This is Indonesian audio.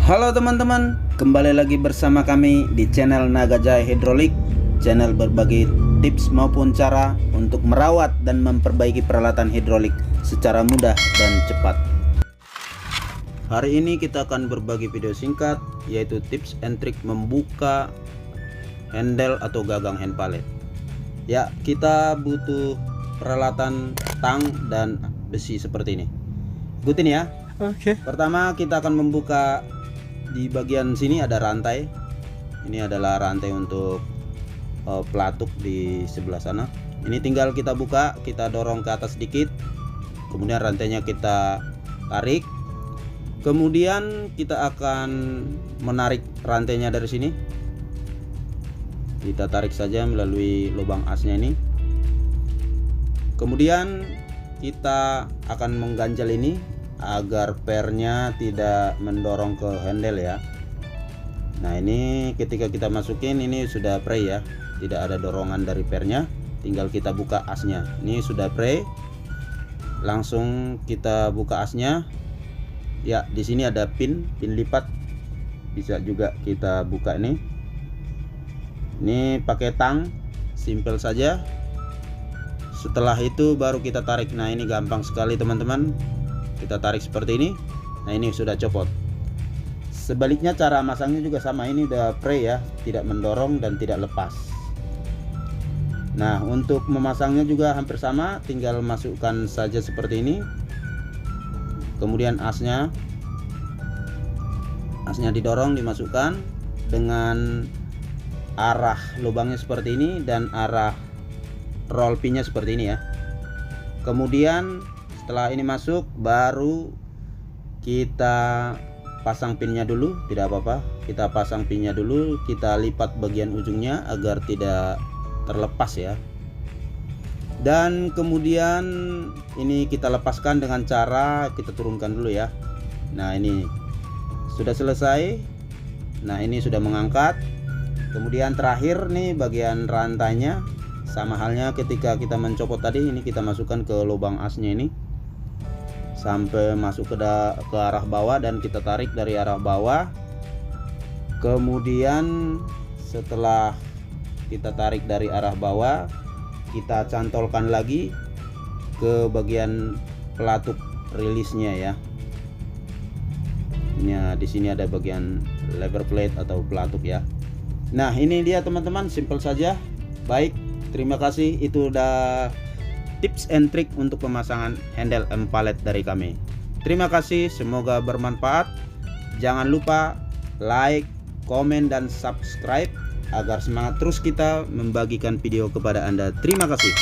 Halo teman-teman, kembali lagi bersama kami di channel Nagajaya Hidrolik, channel berbagi tips maupun cara untuk merawat dan memperbaiki peralatan hidrolik secara mudah dan cepat. Hari ini kita akan berbagi video singkat, yaitu tips and trick membuka handle atau gagang hand pallet. Ya, kita butuh peralatan tang dan besi seperti ini. Ikutin ya. Oke. Pertama kita akan membuka. Di bagian sini ada rantai. Ini adalah rantai untuk pelatuk di sebelah sana. Ini tinggal kita buka, kita dorong ke atas sedikit, kemudian rantainya kita tarik. Kemudian kita akan menarik rantainya dari sini. Kita tarik saja melalui lubang asnya ini. Kemudian kita akan mengganjal ini agar pernya tidak mendorong ke handle ya. Nah, ini ketika kita masukin ini sudah pre ya, tidak ada dorongan dari pernya, tinggal kita buka asnya. Ini sudah pre, langsung kita buka asnya. Ya, di sini ada pin lipat, bisa juga kita buka ini. Ini pakai tang, simple saja. Setelah itu baru kita tarik. Nah, ini gampang sekali teman-teman. Kita tarik seperti ini. Nah, ini sudah copot. Sebaliknya cara masangnya juga sama, ini udah pre ya, tidak mendorong dan tidak lepas. Nah, untuk memasangnya juga hampir sama, tinggal masukkan saja seperti ini. Kemudian asnya didorong, dimasukkan dengan arah lubangnya seperti ini dan arah roll pinnya seperti ini ya. Kemudian setelah ini masuk, baru kita pasang pinnya dulu. Tidak apa-apa, kita pasang pinnya dulu, kita lipat bagian ujungnya agar tidak terlepas ya. Dan kemudian ini kita lepaskan dengan cara kita turunkan dulu ya. Nah, ini sudah selesai. Nah, ini sudah mengangkat. Kemudian terakhir nih bagian rantainya, sama halnya ketika kita mencopot tadi, ini kita masukkan ke lubang asnya ini sampai masuk ke arah bawah dan kita tarik dari arah bawah. Kemudian setelah kita tarik dari arah bawah, kita cantolkan lagi ke bagian pelatuk rilisnya ya. Ini di sini ada bagian lever plate atau pelatuk ya. Nah, ini dia teman-teman, simple saja. Baik, terima kasih, itu udah tips and trick untuk pemasangan handle pallet dari kami. Terima kasih, semoga bermanfaat. Jangan lupa like, komen, dan subscribe agar semangat terus kita membagikan video kepada Anda. Terima kasih.